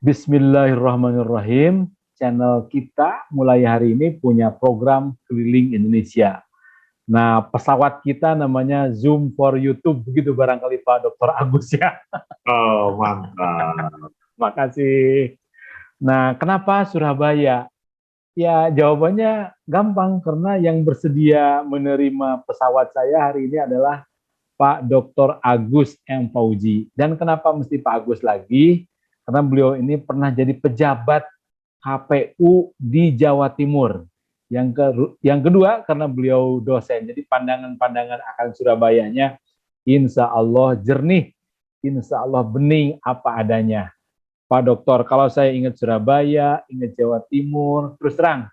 Bismillahirrahmanirrahim. Channel kita mulai hari ini punya program keliling Indonesia. Nah, pesawat kita namanya Zoom for YouTube, begitu barangkali Pak Dr. Agus ya. Oh, mantap. Makasih. Nah, kenapa Surabaya? Ya, jawabannya gampang karena yang bersedia menerima pesawat saya hari ini adalah Pak Dr. Agus M. Fauzi. Dan kenapa mesti Pak Agus lagi? Karena beliau ini pernah jadi pejabat KPU di Jawa Timur. Yang kedua, karena beliau dosen. Jadi pandangan-pandangan akan Surabayanya insya Allah jernih, insya Allah bening apa adanya. Pak Dokter, kalau saya ingat Surabaya, ingat Jawa Timur, terus terang,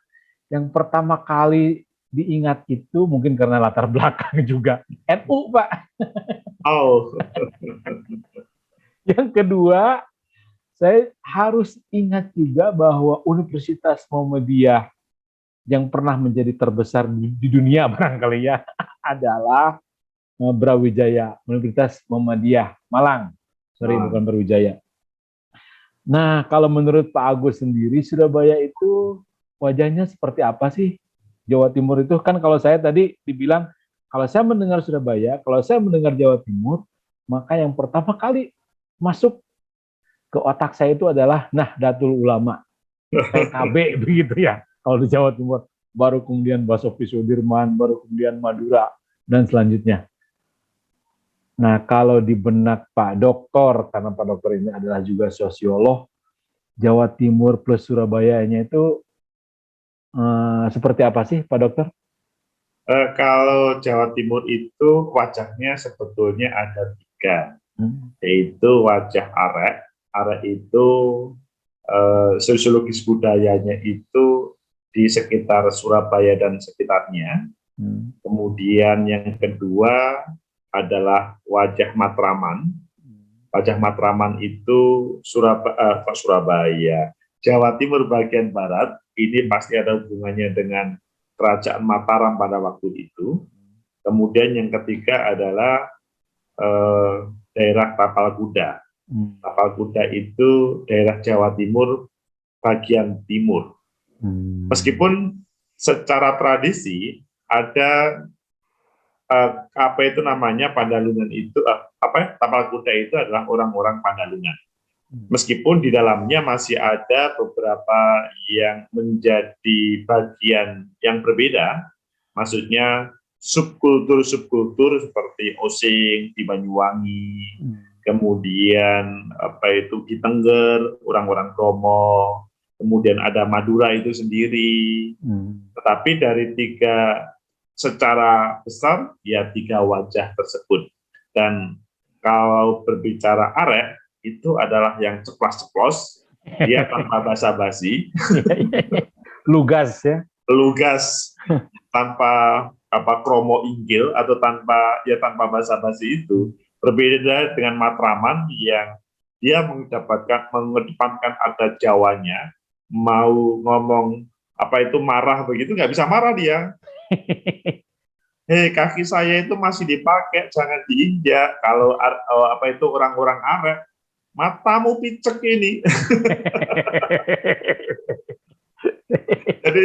yang pertama kali diingat itu mungkin karena latar belakang juga NU, Pak. Oh, Yang kedua, saya harus ingat juga bahwa Universitas Muhammadiyah yang pernah menjadi terbesar di dunia barangkali ya adalah Brawijaya, Universitas Muhammadiyah Malang. Sorry, bukan Brawijaya. Nah, kalau menurut Pak Agus sendiri, Surabaya itu wajahnya seperti apa sih? Jawa Timur itu kan kalau saya tadi dibilang, kalau saya mendengar Surabaya, kalau saya mendengar Jawa Timur, maka yang pertama kali masuk ke otak saya itu adalah Nahdlatul Ulama, PKB begitu ya. Kalau di Jawa Timur, baru kemudian Basuki Sudirman, baru kemudian Madura, dan selanjutnya. Nah, kalau di benak Pak Dokter, karena Pak Dokter ini adalah juga sosiolog, Jawa Timur plus Surabayanya itu seperti apa sih, Pak Dokter? kalau Jawa Timur itu wajahnya sebetulnya ada tiga, yaitu wajah arek. Arek itu sosiologis budayanya itu di sekitar Surabaya dan sekitarnya. Kemudian yang kedua adalah wajah Matraman. Wajah Matraman itu Surabaya, Jawa Timur bagian barat. Ini pasti ada hubungannya dengan Kerajaan Mataram pada waktu itu. Kemudian yang ketiga adalah daerah Tapal Kuda. Tapal Kuda itu daerah Jawa Timur bagian timur. Meskipun secara tradisi ada apa itu namanya Pandalungan itu Tapal Kuda itu adalah orang-orang Pandalungan. Meskipun di dalamnya masih ada beberapa yang menjadi bagian yang berbeda, maksudnya subkultur seperti Osing di Banyuwangi, kemudian di Tengger, orang-orang Bromo, kemudian ada Madura itu sendiri. Tetapi dari secara besar ya tiga wajah tersebut. Dan kalau berbicara arek, itu adalah yang ceplas-ceplos, dia tanpa basa-basi, lugas ya, lugas, tanpa kromo inggil atau tanpa basa-basi itu. Berbeda dengan Matraman yang dia mengedepankan adat Jawanya, mau ngomong marah begitu nggak bisa marah dia. Kaki saya itu masih dipakai, jangan diinjak. Kalau orang-orang arek, matamu picek ini. Jadi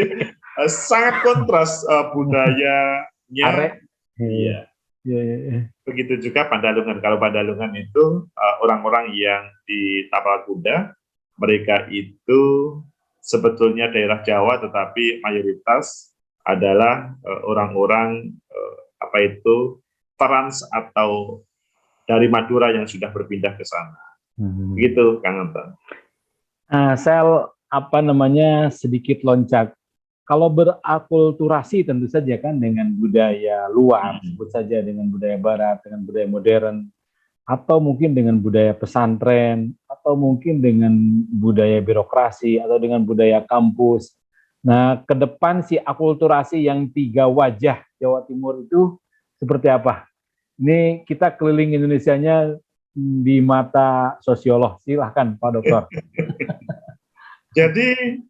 sangat kontras budayanya. Iya. Begitu juga Pandalungan. Kalau Pandalungan itu orang-orang yang di Tapal Kuda, mereka itu sebetulnya daerah Jawa, tetapi mayoritas adalah orang-orang trans atau dari Madura yang sudah berpindah ke sana. Begitu, Kang Anton. Saya sedikit loncat. Kalau berakulturasi tentu saja kan dengan budaya luar, sebut saja dengan budaya barat, dengan budaya modern, atau mungkin dengan budaya pesantren, atau mungkin dengan budaya birokrasi, atau dengan budaya kampus. Nah, ke depan si akulturasi yang tiga wajah Jawa Timur itu seperti apa? Ini kita keliling Indonesianya di mata sosiolog. Silahkan, Pak Dokter. Jadi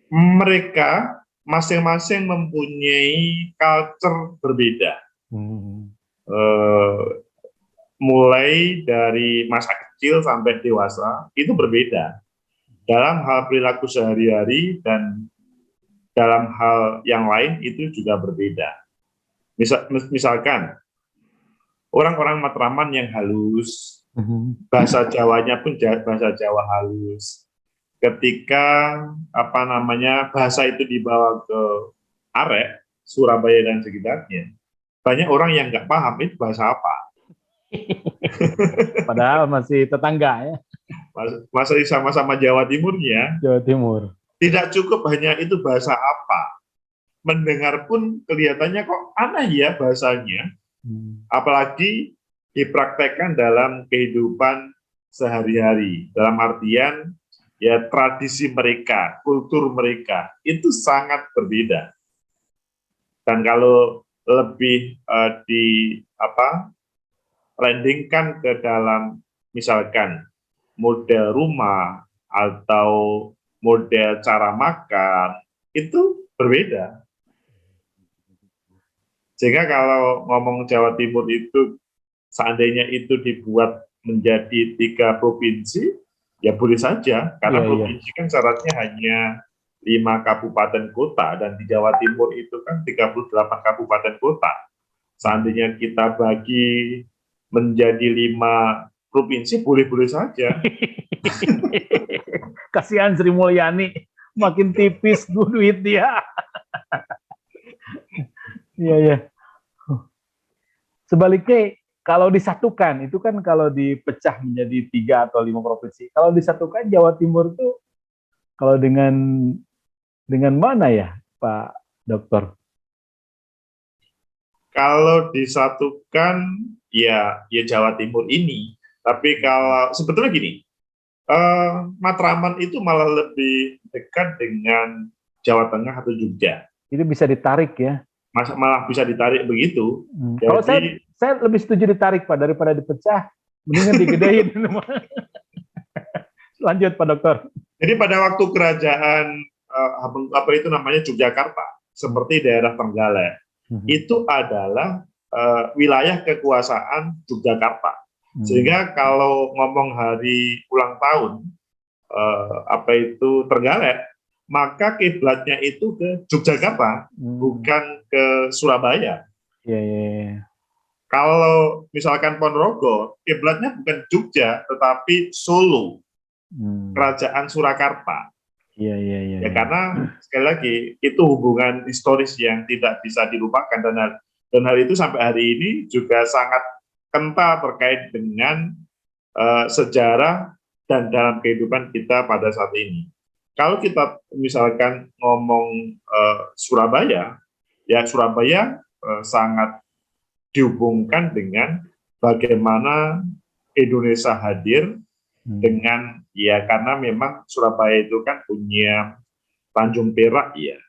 mereka masing-masing mempunyai culture berbeda. Mulai dari masa kecil sampai dewasa itu berbeda. dalam hal perilaku sehari-hari dan dalam hal yang lain itu juga berbeda. Misalkan orang-orang Matraman yang halus, bahasa Jawanya pun bahasa Jawa halus. Ketika bahasa itu dibawa ke Arek, Surabaya dan sekitarnya, banyak orang yang nggak paham itu bahasa apa. Padahal masih tetangga ya. Masih sama-sama Jawa Timurnya. Jawa Timur. Tidak cukup hanya itu bahasa apa. Mendengar pun kelihatannya kok aneh ya bahasanya. Apalagi dipraktekkan dalam kehidupan sehari-hari. Dalam artian ya tradisi mereka, kultur mereka itu sangat berbeda. Dan kalau lebih landingkan ke dalam misalkan model rumah atau model cara makan itu berbeda. Sehingga kalau ngomong Jawa Timur itu seandainya itu dibuat menjadi 3 provinsi, ya boleh saja, karena provinsi kan syaratnya hanya 5 kabupaten kota, dan di Jawa Timur itu kan 38 kabupaten kota. Seandainya kita bagi menjadi 5 provinsi, boleh-boleh saja. Kasihan Sri Mulyani, makin tipis duit dia. Iya, iya. Sebaliknya, kalau disatukan, itu kan kalau dipecah menjadi 3 atau 5 provinsi. Kalau disatukan Jawa Timur itu, kalau dengan mana ya, Pak Dokter? Kalau disatukan, ya Jawa Timur ini. Tapi kalau sebetulnya gini, Matraman itu malah lebih dekat dengan Jawa Tengah atau Jogja. Itu bisa ditarik ya? Malah bisa ditarik begitu. Jadi, kalau saya lebih setuju ditarik, Pak, daripada dipecah, mendingan digedein. Lanjut, Pak Dokter. Jadi pada waktu kerajaan Yogyakarta, seperti daerah Trenggalek, itu adalah wilayah kekuasaan Yogyakarta. Sehingga kalau ngomong hari ulang tahun Trenggalek, maka kiblatnya itu ke Yogyakarta, bukan ke Surabaya. Kalau misalkan Ponorogo, kiblatnya bukan Jogja, tetapi Solo, Kerajaan Surakarta. Ya, karena sekali lagi itu hubungan historis yang tidak bisa dilupakan, dan hal itu sampai hari ini juga sangat kental terkait dengan sejarah dan dalam kehidupan kita pada saat ini. Kalau kita misalkan ngomong Surabaya, ya Surabaya sangat dihubungkan dengan bagaimana Indonesia hadir dengan, ya karena memang Surabaya itu kan punya Tanjung Perak ya.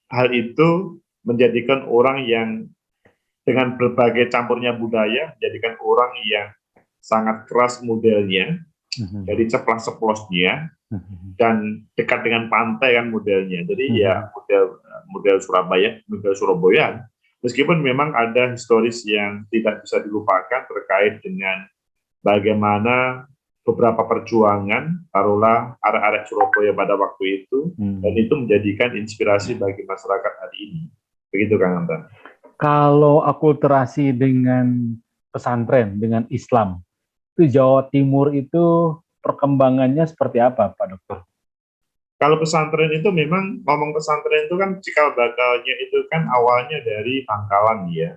Hal itu menjadikan orang yang dengan berbagai campurnya budaya, menjadikan orang yang sangat keras modelnya, jadi ceplas-ceplosnya, dan dekat dengan pantai kan modelnya. Jadi ya model Surabaya, meskipun memang ada historis yang tidak bisa dilupakan terkait dengan bagaimana beberapa perjuangan, taruhlah arek-arek Surabaya pada waktu itu, dan itu menjadikan inspirasi bagi masyarakat hari ini. Begitu, Kang Anton. Kalau akulturasi dengan pesantren, dengan Islam, itu Jawa Timur itu perkembangannya seperti apa, Pak Dokter? Kalau pesantren itu memang, ngomong pesantren itu kan cikal bakalnya itu kan awalnya dari Bangkalan ya.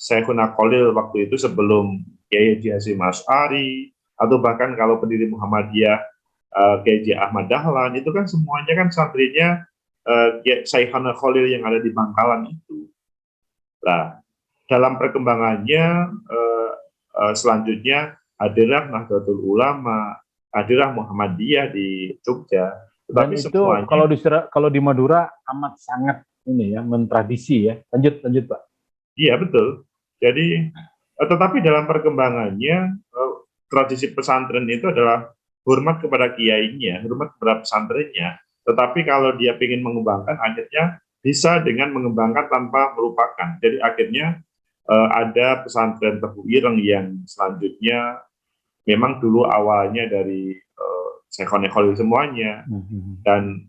Syekhuna Khalil waktu itu sebelum Kiai Haji Hasyim Asy'ari, atau bahkan kalau pendiri Muhammadiyah Kiai Ahmad Dahlan, itu kan semuanya kan santrinya Syekhuna Khalil yang ada di Bangkalan itu. Nah, dalam perkembangannya selanjutnya hadirlah Nahdlatul Ulama, hadirlah Muhammadiyah di Jogja. Dan itu semuanya, kalau di Madura amat sangat ini ya, mentradisi ya. Lanjut Pak. Iya betul. Jadi tetapi dalam perkembangannya tradisi pesantren itu adalah hormat kepada kiainya, hormat kepada pesantrennya. Tetapi kalau dia ingin mengembangkan, akhirnya bisa dengan mengembangkan tanpa melupakan. Jadi akhirnya ada pesantren Tebu Ireng yang selanjutnya memang dulu awalnya dari Syekhone Khalil semuanya, dan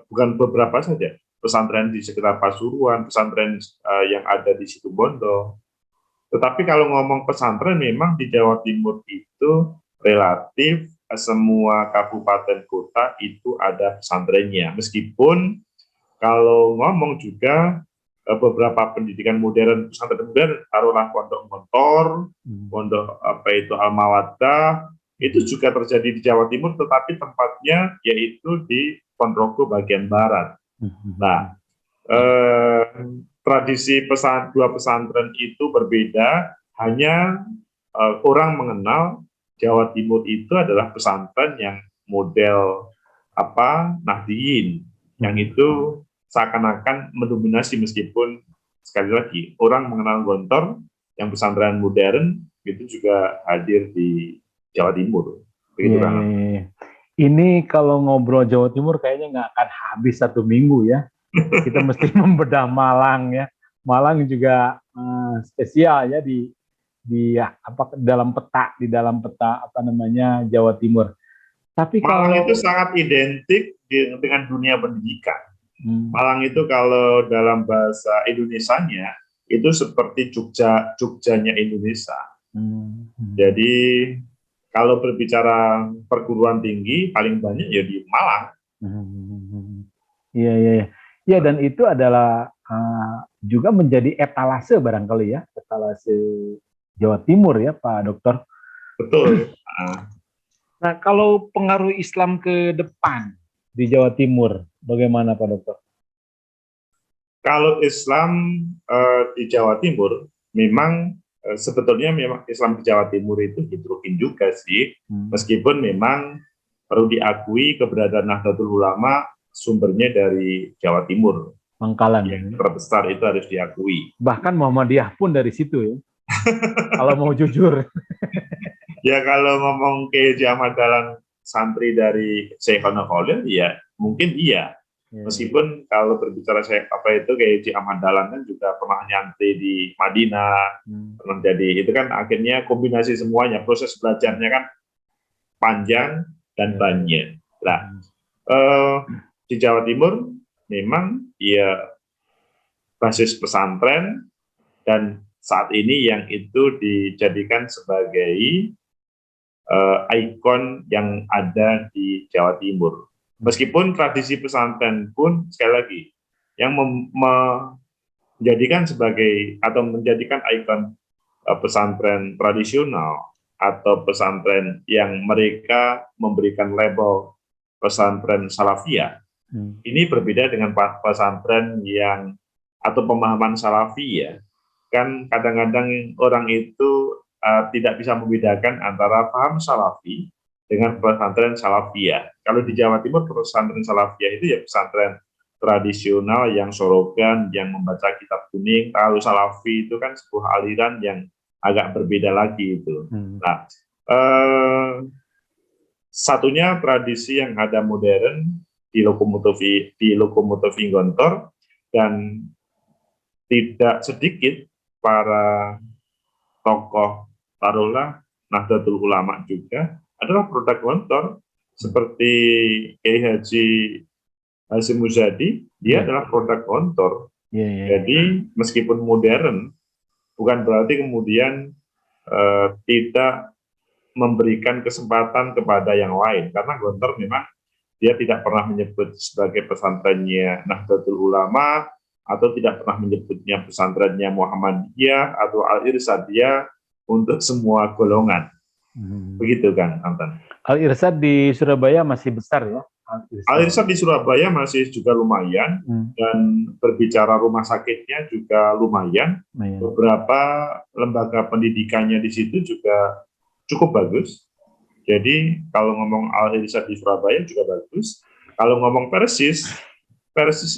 bukan beberapa saja, pesantren di sekitar Pasuruan, pesantren yang ada di situ Bondo. Tetapi kalau ngomong pesantren, memang di Jawa Timur itu relatif semua kabupaten kota itu ada pesantrennya. Meskipun kalau ngomong juga beberapa pendidikan modern, pesantren modern, taruhlah Pondok Montor, Pondok apa itu Al-Mawaddah, itu juga terjadi di Jawa Timur, tetapi tempatnya yaitu di Ponorogo bagian barat. Nah, tradisi dua pesantren itu berbeda, hanya orang mengenal Jawa Timur itu adalah pesantren yang model Nahdliyin, yang itu seakan-akan mendominasi, meskipun sekali lagi orang mengenal Gontor yang pesantren modern itu juga hadir di Jawa Timur. Begitu kan? Ini kalau ngobrol Jawa Timur kayaknya nggak akan habis 1 minggu ya. Kita mesti membedah Malang ya. Malang juga spesial ya di dalam peta Jawa Timur. Tapi Malang itu sangat identik dengan dunia pendidikan. Malang itu kalau dalam bahasa Indonesianya itu seperti Jogjanya Indonesia. Jadi kalau berbicara perguruan tinggi paling banyak ya di Malang. Iya. Ya, dan itu adalah juga menjadi etalase barangkali ya, etalase Jawa Timur ya, Pak Dokter. Betul. Nah, kalau pengaruh Islam ke depan di Jawa Timur, bagaimana Pak Dokter? Kalau Islam di Jawa Timur, memang sebetulnya memang Islam di Jawa Timur itu heterogen juga sih, meskipun memang perlu diakui keberadaan Nahdlatul Ulama sumbernya dari Jawa Timur. Pangkalan yang terbesar itu harus diakui. Bahkan Muhammadiyah pun dari situ ya. Kalau mau jujur. Ya kalau ngomong ke Ahmad Dahlan santri dari Syekhone Khalil, ya mungkin iya. Meskipun kalau berbicara kayak Ahmad Dahlan kan juga pernah nyantri di Madinah, pernah jadi, itu kan akhirnya kombinasi semuanya, proses belajarnya kan panjang dan banyak. Nah, di Jawa Timur memang ya basis pesantren, dan saat ini yang itu dijadikan sebagai ikon yang ada di Jawa Timur. Meskipun tradisi pesantren pun sekali lagi yang menjadikan sebagai atau menjadikan ikon pesantren tradisional atau pesantren yang mereka memberikan label pesantren Salafiyah. Ini berbeda dengan pesantren yang atau pemahaman Salafi ya. Kan kadang-kadang orang itu tidak bisa membedakan antara paham Salafi dengan pesantren Salafiyah. Kalau di Jawa Timur pesantren Salafiyah itu ya pesantren tradisional yang sorogan, yang membaca kitab kuning. Kalau Salafi itu kan sebuah aliran yang agak berbeda lagi itu. Nah, satunya tradisi yang ada modern di Lokomotif Gontor, dan tidak sedikit para tokoh taruhlah Nahdlatul Ulama juga adalah produk Gontor, seperti Kiai Haji Hasyim Muzadi, dia adalah produk Gontor. Jadi meskipun modern, bukan berarti kemudian tidak memberikan kesempatan kepada yang lain, karena Gontor memang dia tidak pernah menyebut sebagai pesantrennya Nahdlatul Ulama, atau tidak pernah menyebutnya pesantrennya Muhammadiyah atau Al-Irsadiyah untuk semua golongan. Begitu kan, Anton? Al-Irsad di Surabaya masih besar ya? Al-Irsad di Surabaya masih juga lumayan, dan berbicara rumah sakitnya juga lumayan. Beberapa lembaga pendidikannya di situ juga cukup bagus. Jadi kalau ngomong Al-Irsad di Surabaya juga bagus. Kalau ngomong Persis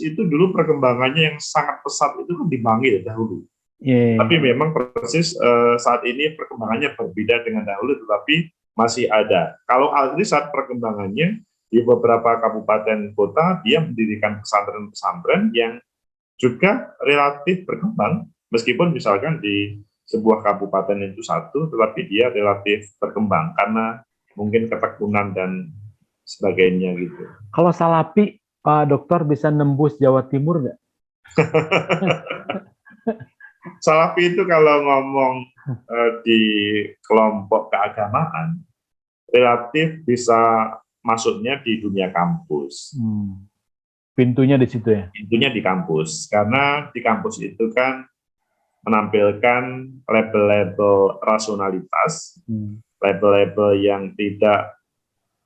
itu dulu perkembangannya yang sangat pesat itu kan di Bangil dahulu. Tapi memang Persis saat ini perkembangannya berbeda dengan dahulu, tetapi masih ada. Kalau Al-Irsad perkembangannya di beberapa kabupaten kota, dia mendirikan pesantren-pesantren yang juga relatif berkembang, meskipun misalkan di sebuah kabupaten itu satu, tetapi dia relatif berkembang karena mungkin ketekunan dan sebagainya gitu. Kalau Salapi, Pak Dokter bisa nembus Jawa Timur nggak? Salafi itu kalau ngomong di kelompok keagamaan, relatif bisa masuknya di dunia kampus. Pintunya di situ ya? Pintunya di kampus, karena di kampus itu kan menampilkan label-label rasionalitas, label-label yang tidak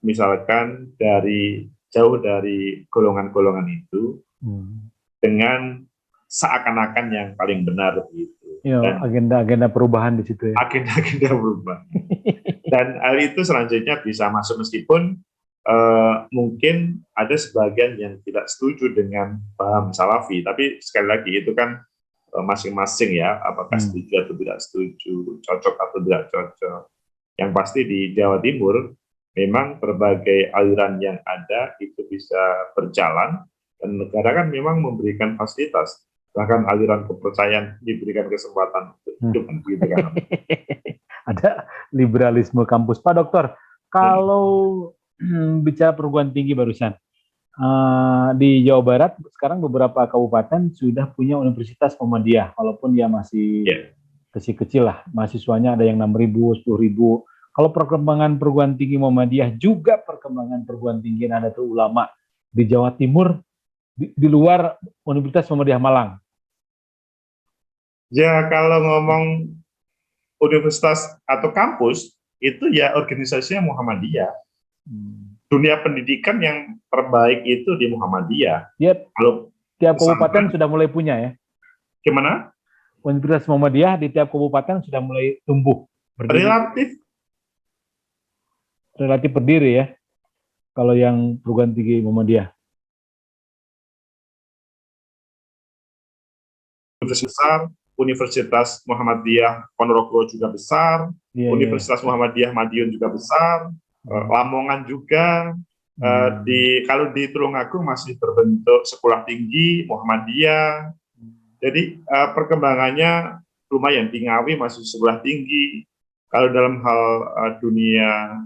misalkan jauh dari golongan-golongan itu, dengan seakan-akan yang paling benar begitu. Dan agenda-agenda perubahan di situ ya. Agenda-agenda perubahan. Dan hal itu selanjutnya bisa masuk meskipun mungkin ada sebagian yang tidak setuju dengan paham Salafi, tapi sekali lagi itu kan masing-masing ya, apakah setuju atau tidak setuju, cocok atau tidak cocok. Yang pasti di Jawa Timur memang berbagai aliran yang ada itu bisa berjalan, dan negara kan memang memberikan fasilitas, bahkan aliran kepercayaan diberikan kesempatan untuk hidup gitu kan. Ada liberalisme kampus. Pak Dokter, kalau bicara perguruan tinggi barusan, di Jawa Barat sekarang beberapa kabupaten sudah punya Universitas Muhammadiyah, walaupun dia masih kecil-kecil lah, mahasiswanya ada yang 6.000, 10.000. Kalau perkembangan perguruan tinggi Muhammadiyah juga perkembangan perguruan tinggi Nahdlatul Ulama di Jawa Timur di luar Universitas Muhammadiyah Malang. Ya, kalau ngomong universitas atau kampus, itu ya organisasinya Muhammadiyah. Dunia pendidikan yang terbaik itu di Muhammadiyah. Kalau tiap kabupaten sudah mulai punya ya? Gimana? Universitas Muhammadiyah di tiap kabupaten sudah mulai tumbuh. Relatif berdiri ya, kalau yang perguruan tinggi Muhammadiyah. Universitas Muhammadiyah Ponorogo juga besar, Universitas Muhammadiyah Madiun juga besar, Lamongan juga, kalau di Tulungagung masih berbentuk sekolah tinggi Muhammadiyah. Jadi perkembangannya lumayan. Di Ngawi masih sekolah tinggi. Kalau dalam hal dunia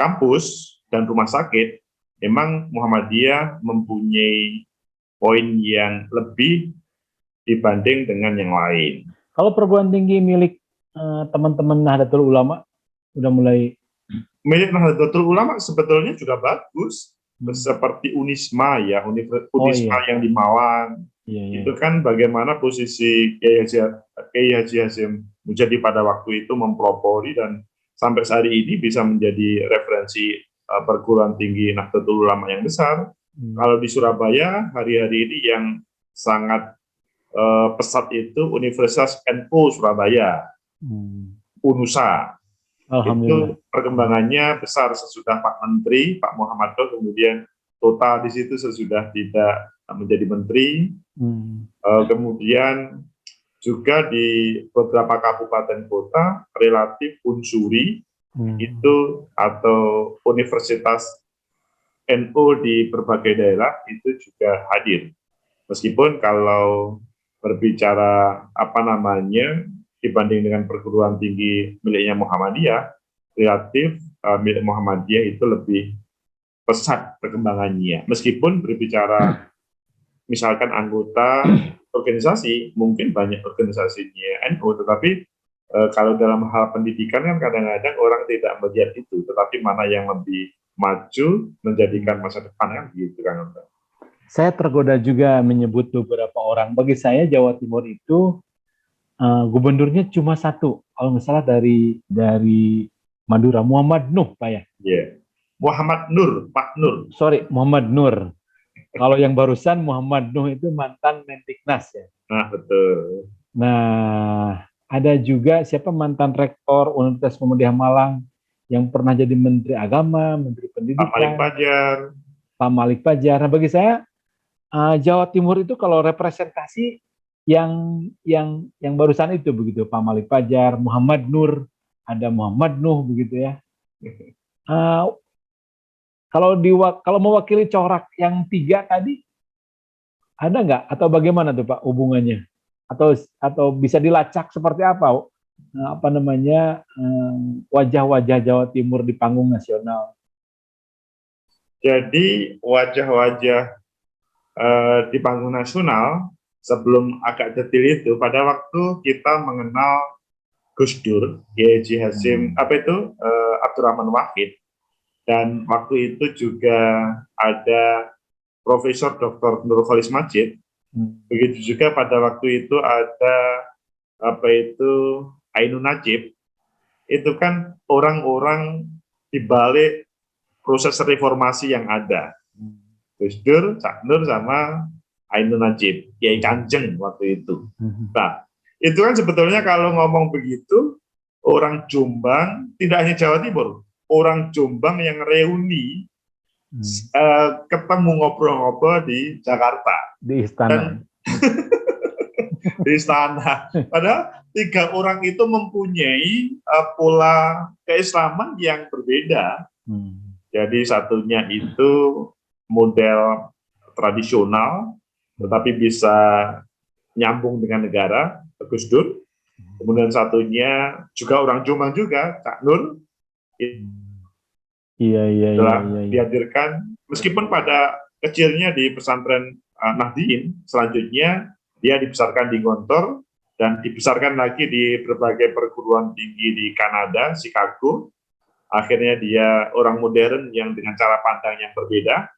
kampus dan rumah sakit, memang Muhammadiyah mempunyai poin yang lebih dibanding dengan yang lain. Kalau perguruan tinggi milik teman-teman Nahdlatul Ulama udah mulai. Milik Nahdlatul Ulama sebetulnya juga bagus, seperti Unisma ya, Unisma yang di Malang. Itu kan bagaimana posisi Kiai Haji Hasyim Mujadi pada waktu itu mempelopori dan sampai hari ini bisa menjadi referensi perguruan tinggi Nahdlatul Ulama yang besar. Kalau di Surabaya hari-hari ini yang sangat pesat itu Universitas NU Surabaya, UNUSA. Itu perkembangannya besar sesudah Pak Menteri, Pak Muhammad Doh, kemudian total di situ sesudah tidak menjadi menteri. Kemudian juga di beberapa kabupaten kota relatif unsuri itu atau universitas NU di berbagai daerah itu juga hadir. Meskipun kalau berbicara dibanding dengan perguruan tinggi miliknya Muhammadiyah, relatif milik Muhammadiyah itu lebih pesat perkembangannya. Meskipun berbicara misalkan anggota organisasi, mungkin banyak organisasinya NU, tetapi kalau dalam hal pendidikan kan kadang-kadang orang tidak melihat itu, tetapi mana yang lebih maju menjadikan masa depan kan gitu kan. Saya tergoda juga menyebut beberapa orang. Bagi saya Jawa Timur itu gubernurnya cuma satu, kalau nggak salah dari Madura, Muhammad Nuh, Pak ya. Muhammad Nur, Pak Nur. Sorry, Muhammad Nur. Kalau yang barusan Muhammad Nuh itu mantan Mendiknas ya. Nah, betul. Nah, ada juga siapa mantan rektor Universitas Muhammadiyah Malang yang pernah jadi Menteri Agama, Menteri Pendidikan. Pak Malik Pajar. Pak Malik Pajar. Nah, bagi saya Jawa Timur itu kalau representasi yang barusan itu begitu, Pak Malik Pajar, Muhammad Nur, ada Muhammad Nuh begitu ya. Kalau mewakili corak yang tiga tadi, ada nggak atau bagaimana tuh Pak hubungannya? atau bisa dilacak seperti apa namanya wajah-wajah Jawa Timur di panggung nasional? Jadi wajah-wajah di panggung nasional sebelum agak detail itu, pada waktu kita mengenal Gus Dur, Kiai Haji Hasyim, Abdurrahman Wahid, dan waktu itu juga ada Profesor Dr. Nurholis Majid. Begitu juga pada waktu itu ada Ainun Najib. Itu kan orang-orang di balik proses reformasi yang ada. Gus Dur, Cak Nur, sama Ainun Najib, Kiai Kanjeng waktu itu. Nah, itu kan sebetulnya kalau ngomong begitu, orang Jombang, tidak hanya Jawa Timur, orang Jombang yang reuni, ketemu ngobrol-ngobrol di Jakarta. Di istana. Di istana. Padahal tiga orang itu mempunyai pola keislaman yang berbeda. Jadi satunya itu model tradisional, tetapi bisa nyambung dengan negara, Gus Dur. Kemudian satunya juga orang Jombang juga, Cak Nur. Telah dihadirkan, meskipun pada kecilnya di pesantren Nahdien, selanjutnya dia dibesarkan di Gontor, dan dibesarkan lagi di berbagai perguruan tinggi di Kanada, Chicago. Akhirnya dia orang modern yang dengan cara pandang yang berbeda.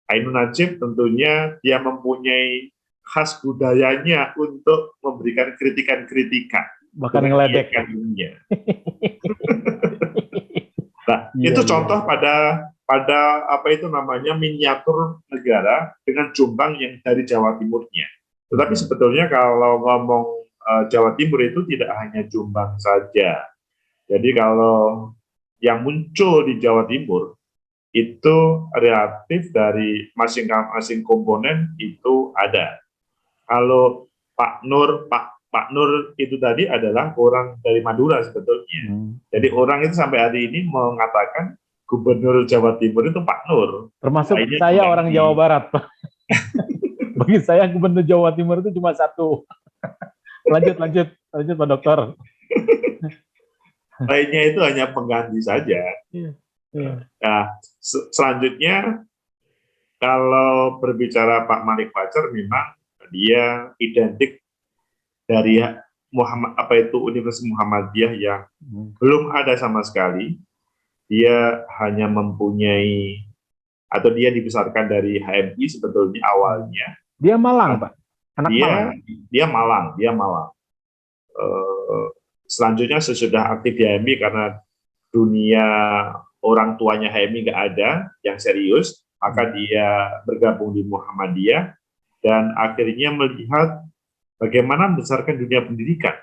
Ainun Najib tentunya dia mempunyai khas budayanya untuk memberikan kritikan-kritikan. Bahkan ngeledek. Nah, itu contoh pada miniatur negara dengan Jombang yang dari Jawa Timurnya. Tetapi sebetulnya kalau ngomong Jawa Timur itu tidak hanya Jombang saja. Jadi kalau yang muncul di Jawa Timur itu relatif dari masing-masing komponen itu ada. Kalau Pak Nur itu tadi adalah orang dari Madura sebetulnya. Jadi orang itu sampai hari ini mengatakan Gubernur Jawa Timur itu Pak Nur. Termasuk saya orang Jawa Barat, Pak. Bagi saya Gubernur Jawa Timur itu cuma satu. Lanjut Pak Dokter. Lainnya itu hanya pengganti saja. Nah, selanjutnya kalau berbicara Pak Malik Fajar, memang dia identik dari Universitas Muhammadiyah yang belum ada sama sekali. Dia hanya mempunyai, atau dia dibesarkan dari HMI sebetulnya awalnya. Dia Malang, Pak. Dia Malang. Selanjutnya sesudah aktif di HMI, karena dunia orang tuanya HMI nggak ada yang serius, maka dia bergabung di Muhammadiyah dan akhirnya melihat bagaimana membesarkan dunia pendidikan,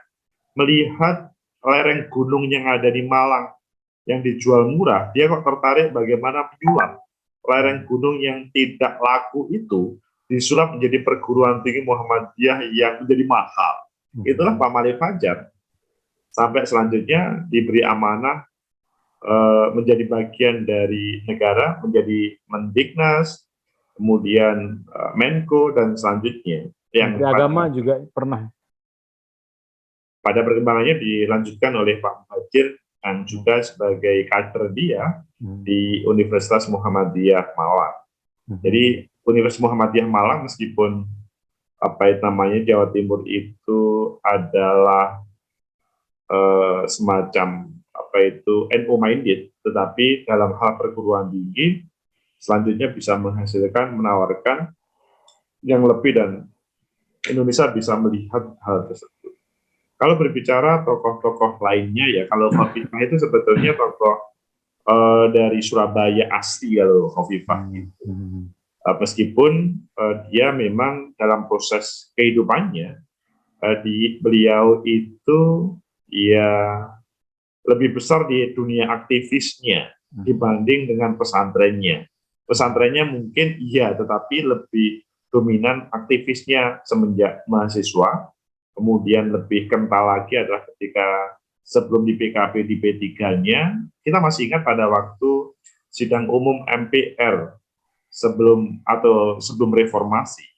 melihat lereng gunung yang ada di Malang yang dijual murah, dia kok tertarik bagaimana menjual lereng gunung yang tidak laku itu disulap menjadi perguruan tinggi Muhammadiyah yang menjadi mahal. Itulah Pak Malik Fajar. Sampai selanjutnya diberi amanah menjadi bagian dari negara, menjadi Mendiknas, kemudian Menko, dan selanjutnya. Yang agama juga pernah. Pada perkembangannya dilanjutkan oleh Pak Muhajir, dan juga sebagai kader dia di Universitas Muhammadiyah Malang. Jadi Universitas Muhammadiyah Malang, meskipun Jawa Timur itu adalah semacam NU minded, tetapi dalam hal perguruan tinggi selanjutnya bisa menghasilkan, menawarkan yang lebih, dan Indonesia bisa melihat hal tersebut. Kalau berbicara tokoh-tokoh lainnya, ya kalau Khofifah itu sebetulnya tokoh dari Surabaya asli, kalau Khofifah itu. Meskipun dia memang dalam proses kehidupannya, beliau itu ya lebih besar di dunia aktivisnya dibanding dengan pesantrennya. Pesantrennya mungkin iya, tetapi lebih dominan aktivisnya semenjak mahasiswa. Kemudian lebih kental lagi adalah ketika sebelum di PKP di P3-nya, kita masih ingat pada waktu sidang umum MPR sebelum reformasi.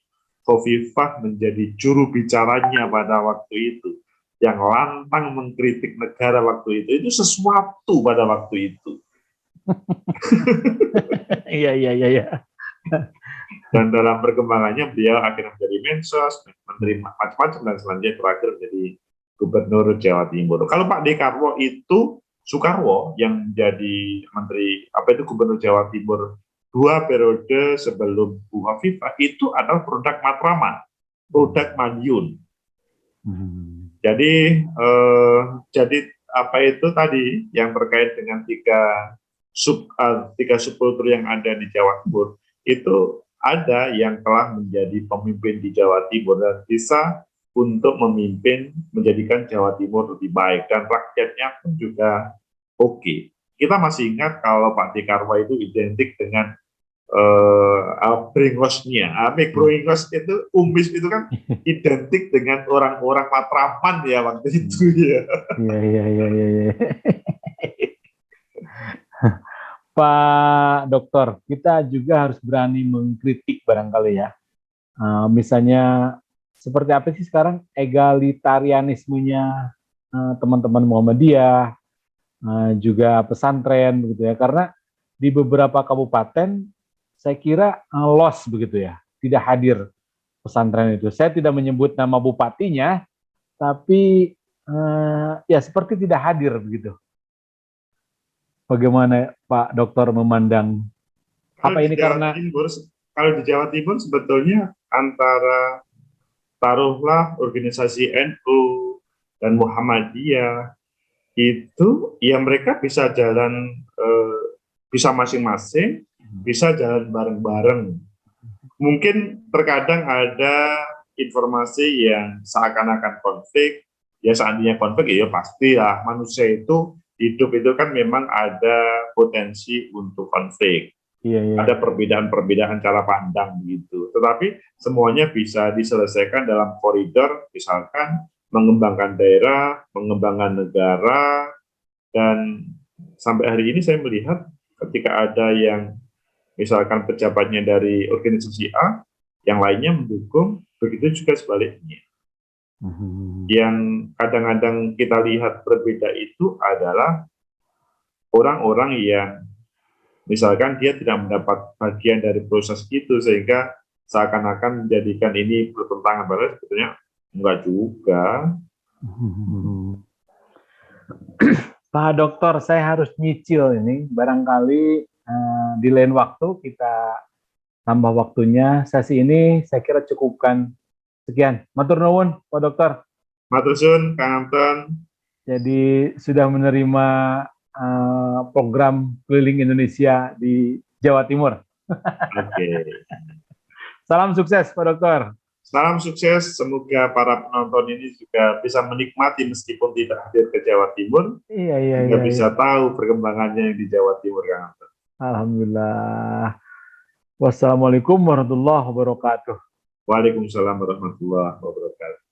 Khofifah menjadi juru bicaranya pada waktu itu, yang lantang mengkritik negara waktu itu sesuatu pada waktu itu. Iya, iya, iya, iya. Dan dalam perkembangannya beliau akhirnya menjadi Mensos, Menteri macam-macam, dan selanjutnya terakhir menjadi Gubernur Jawa Timur. Kalau Pak Dekarwo itu Soekarwo yang menjadi Menteri Gubernur Jawa Timur 2 periode sebelum Bu Khofifah, itu adalah produk Matraman, produk Madiun. Jadi apa itu tadi yang terkait dengan tiga subkultur yang ada di Jawa Timur, itu ada yang telah menjadi pemimpin di Jawa Timur dan bisa untuk memimpin, menjadikan Jawa Timur lebih baik, dan rakyatnya pun juga oke. Kita masih ingat kalau Pak Dekarwo itu identik dengan bringosnya, bringos itu, umis itu kan identik dengan orang-orang Matraman ya waktu itu ya. Iya, iya, iya, iya. Pak Dokter, kita juga harus berani mengkritik barangkali ya. Misalnya seperti apa sih sekarang egalitarianismenya teman-teman Muhammadiyah, juga pesantren begitu ya. Karena di beberapa kabupaten saya kira lost begitu ya, tidak hadir pesantren itu. Saya tidak menyebut nama bupatinya, tapi ya seperti tidak hadir begitu. Bagaimana Pak Dokter memandang apa ini karena kalau di Jawa Timur sebetulnya antara taruhlah organisasi NU dan Muhammadiyah itu ya mereka bisa jalan, bisa masing-masing, bisa jalan bareng-bareng. Mungkin terkadang ada informasi yang seakan-akan konflik, ya seandainya konflik ya pastilah manusia itu hidup itu kan memang ada potensi untuk konflik. Iya, iya. Ada perbedaan-perbedaan cara pandang gitu. Tetapi semuanya bisa diselesaikan dalam koridor, misalkan mengembangkan daerah, mengembangkan negara, dan sampai hari ini saya melihat ketika ada yang misalkan pejabatnya dari organisasi A, yang lainnya mendukung, begitu juga sebaliknya. Yang kadang-kadang kita lihat berbeda itu adalah orang-orang yang misalkan dia tidak mendapat bagian dari proses itu, sehingga seakan-akan menjadikan ini bertentangan, padahal sebetulnya enggak juga. Pak Dokter, saya harus nyicil ini, barangkali di lain waktu kita tambah waktunya. Sesi ini saya kira cukupkan sekian. Matur nuwun, Pak Dokter. Matur suwun, Kang Anton. Jadi sudah menerima program keliling Indonesia di Jawa Timur. Oke. Salam sukses, Pak Dokter. Salam sukses, semoga para penonton ini juga bisa menikmati meskipun tidak hadir ke Jawa Timur, juga bisa tahu perkembangannya yang di Jawa Timur, Kang Anton. Alhamdulillah. Wassalamualaikum warahmatullahi wabarakatuh. Waalaikumsalam warahmatullahi wabarakatuh.